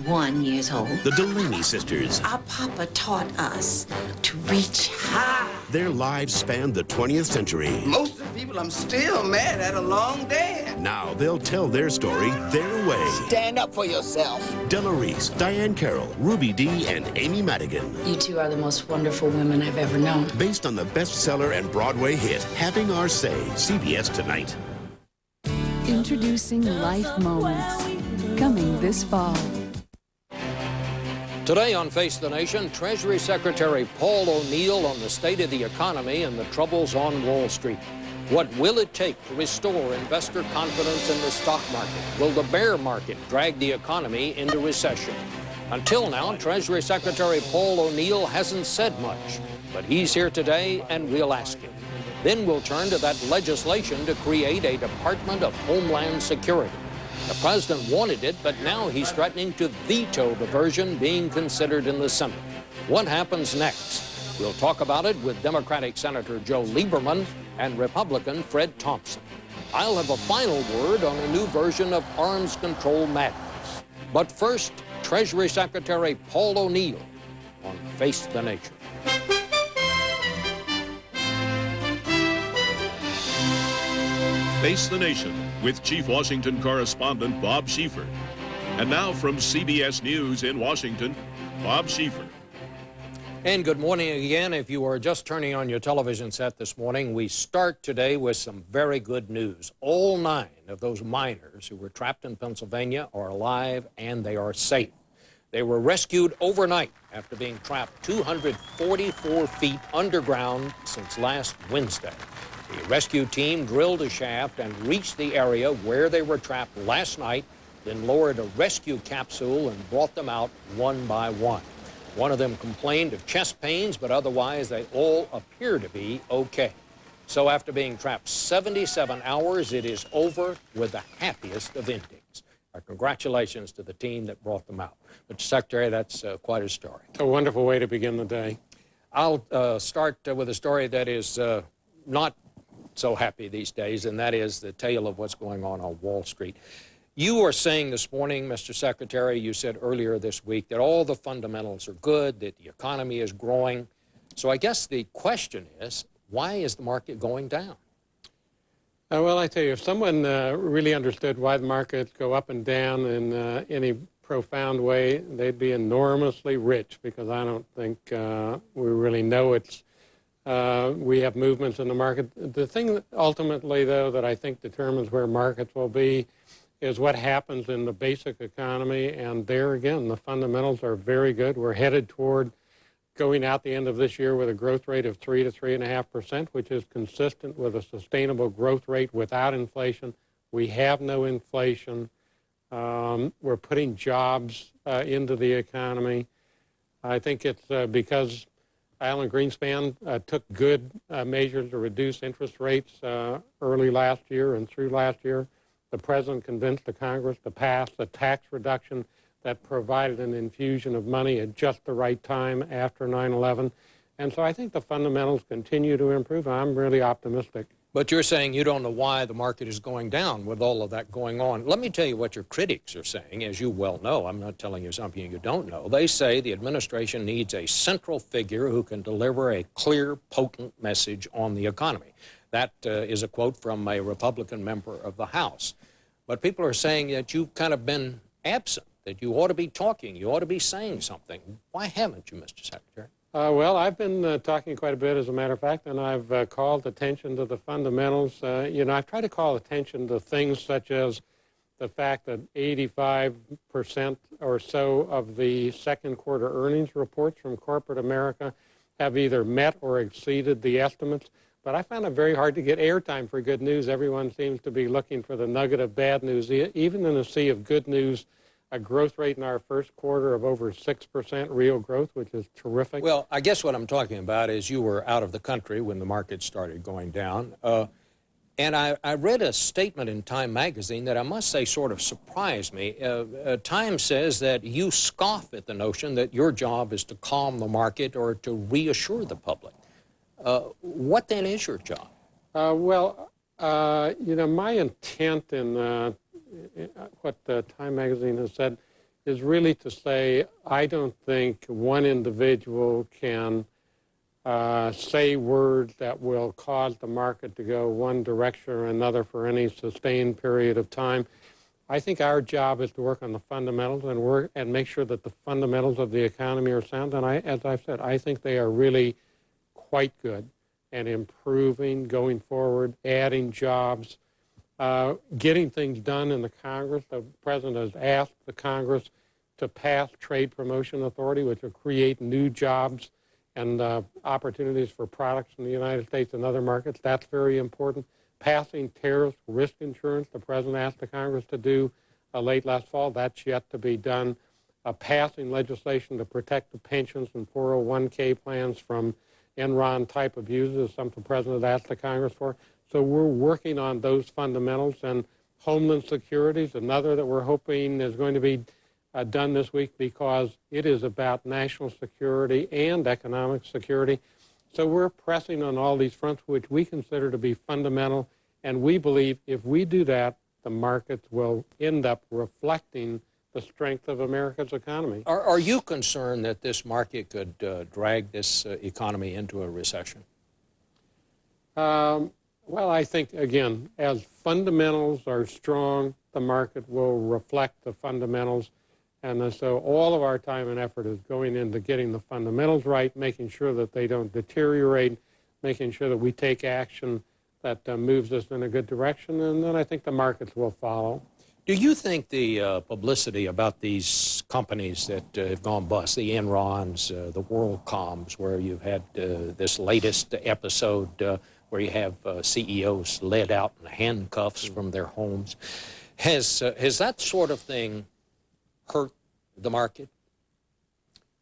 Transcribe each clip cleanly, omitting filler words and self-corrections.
81 years old. The Delaney sisters. Our papa taught us to reach high. Their lives spanned the 20th century. Most of the people I'm still mad at a long dance. Now they'll tell their story their way. Stand up for yourself. Della Reese, Diane Carroll, Ruby Dee, and Amy Madigan. You two are the most wonderful women I've ever known. Based on the bestseller and Broadway hit, Having Our Say, CBS Tonight. Introducing Life Moments, coming this fall. Today on Face the Nation, Treasury Secretary Paul O'Neill on the state of the economy and the troubles on Wall Street. What will it take to restore investor confidence in the stock market? Will the bear market drag the economy into recession? Until now, Treasury Secretary Paul O'Neill hasn't said much, but he's here today and we'll ask him. Then we'll turn to that legislation to create a Department of Homeland Security. The president wanted it, but now he's threatening to veto the version being considered in the Senate. What happens next? We'll talk about it with Democratic Senator Joe Lieberman and Republican Fred Thompson. I'll have a final word on a new version of arms control madness. But first, Treasury Secretary Paul O'Neill on Face the Nation. Face the Nation with Chief Washington Correspondent Bob Schieffer. And now from CBS News in Washington, Bob Schieffer. And good morning again. If you are just turning on your television set this morning, we start today with some very good news. All 9 of those miners who were trapped in Pennsylvania are alive and they are safe. They were rescued overnight after being trapped 244 feet underground since last Wednesday. The rescue team drilled a shaft and reached the area where they were trapped last night, then lowered a rescue capsule and brought them out one by one. One of them complained of chest pains, but otherwise they all appear to be okay. So after being trapped 77 hours, it is over with the happiest of endings. Our congratulations to the team that brought them out. Mr. Secretary, that's quite a story. A wonderful way to begin the day. I'll start with a story that is not so happy these days, and that is the tale of what's going on Wall Street. You are saying this morning, Mr. Secretary, you said earlier this week that all the fundamentals are good, that the economy is growing. So I guess the question is, why is the market going down? Well, I tell you, if someone really understood why the markets go up and down in any profound way, they'd be enormously rich, because I don't think we really know it's we have movements in the market. The thing ultimately, though, that I think determines where markets will be is what happens in the basic economy. And there again, the fundamentals are very good. We're headed toward going out the end of this year with a growth rate of 3 to 3.5%, which is consistent with a sustainable growth rate without inflation. We have no inflation. We're putting jobs into the economy. I think it's because Alan Greenspan took good measures to reduce interest rates early last year and through last year. The president convinced the Congress to pass the tax reduction that provided an infusion of money at just the right time after 9/11. And so I think the fundamentals continue to improve. I'm really optimistic. But you're saying you don't know why the market is going down with all of that going on. Let me tell you what your critics are saying, as you well know. I'm not telling you something you don't know. They say the administration needs a central figure who can deliver a clear, potent message on the economy. That is a quote from a Republican member of the House. But people are saying that you've kind of been absent, that you ought to be talking, you ought to be saying something. Why haven't you, Mr. Secretary? Well, I've been talking quite a bit, as a matter of fact, and I've called attention to the fundamentals. I've tried to call attention to things such as the fact that 85% or so of the second quarter earnings reports from corporate America have either met or exceeded the estimates. But I found it very hard to get airtime for good news. Everyone seems to be looking for the nugget of bad news. Even in a sea of good news, a growth rate in our first quarter of over 6% real growth, which is terrific. Well, I guess what I'm talking about is you were out of the country when the market started going down. And I read a statement in Time magazine that I must say sort of surprised me. Time says that you scoff at the notion that your job is to calm the market or to reassure the public. What then is your job? My intent in what Time magazine has said is really to say, I don't think one individual can say words that will cause the market to go one direction or another for any sustained period of time. I think our job is to work on the fundamentals and make sure that the fundamentals of the economy are sound. And as I've said, I think they are really quite good and improving going forward, adding jobs, getting things done in the Congress. The President has asked the Congress to pass Trade Promotion Authority, which will create new jobs and opportunities for products in the United States and other markets. That's very important. Passing tariff risk insurance, the President asked the Congress to do late last fall. That's yet to be done. Passing legislation to protect the pensions and 401k plans from Enron type abuses, something the President asked the Congress for. So we're working on those fundamentals. And Homeland Security is another that we're hoping is going to be done this week, because it is about national security and economic security. So we're pressing on all these fronts, which we consider to be fundamental. And we believe if we do that, the markets will end up reflecting the strength of America's economy. Are you concerned that this market could drag this economy into a recession? Well, I think, again, as fundamentals are strong, the market will reflect the fundamentals. And so all of our time and effort is going into getting the fundamentals right, making sure that they don't deteriorate, making sure that we take action that moves us in a good direction, and then I think the markets will follow. Do you think the publicity about these companies that have gone bust, the Enrons, the WorldComs, where you've had this latest episode where you have CEOs led out in handcuffs from their homes, has that sort of thing hurt the market?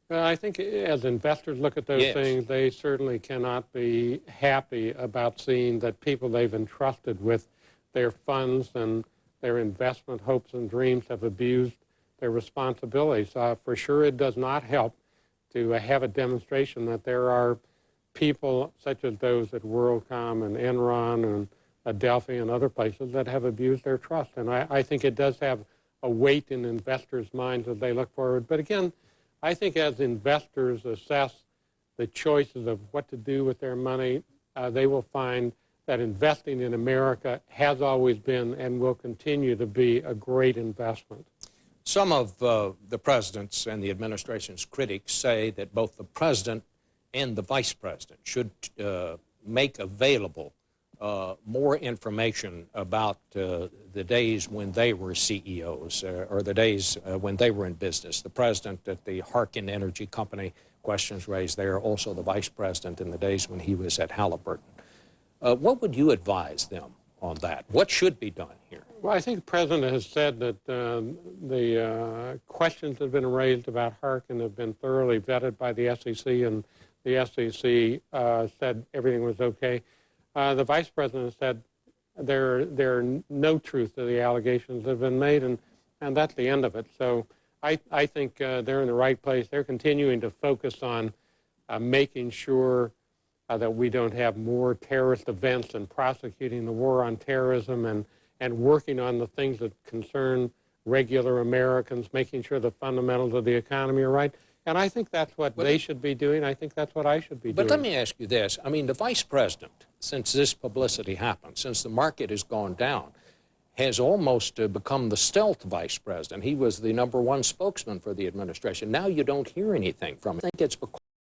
I think as investors look at those things, they certainly cannot be happy about seeing that people they've entrusted with their funds and their investment hopes and dreams have abused their responsibilities. For sure, it does not help to have a demonstration that there are people such as those at WorldCom and Enron and Adelphi and other places that have abused their trust. And I think it does have a weight in investors' minds as they look forward. But again, I think as investors assess the choices of what to do with their money, they will find that investing in America has always been and will continue to be a great investment. Some of the president's and the administration's critics say that both the president and the vice president should make available more information about the days when they were CEOs or the days when they were in business. The president at the Harkin Energy Company, questions raised there, also the vice president in the days when he was at Halliburton. What would you advise them on that? What should be done here? Well, I think the president has said that the questions that have been raised about Harkin have been thoroughly vetted by the SEC, and the SEC said everything was okay. The vice president said there no truth to the allegations that have been made, and that's the end of it. So I think they're in the right place. They're continuing to focus on making sure that we don't have more terrorist events and prosecuting the war on terrorism and working on the things that concern regular Americans, making sure the fundamentals of the economy are right. And I think that's what they should be doing. I think that's what I should be doing. But let me ask you this. I mean, the vice president, since this publicity happened, since the market has gone down, has almost become the stealth vice president. He was the #1 spokesman for the administration. Now you don't hear anything from him. I think it's because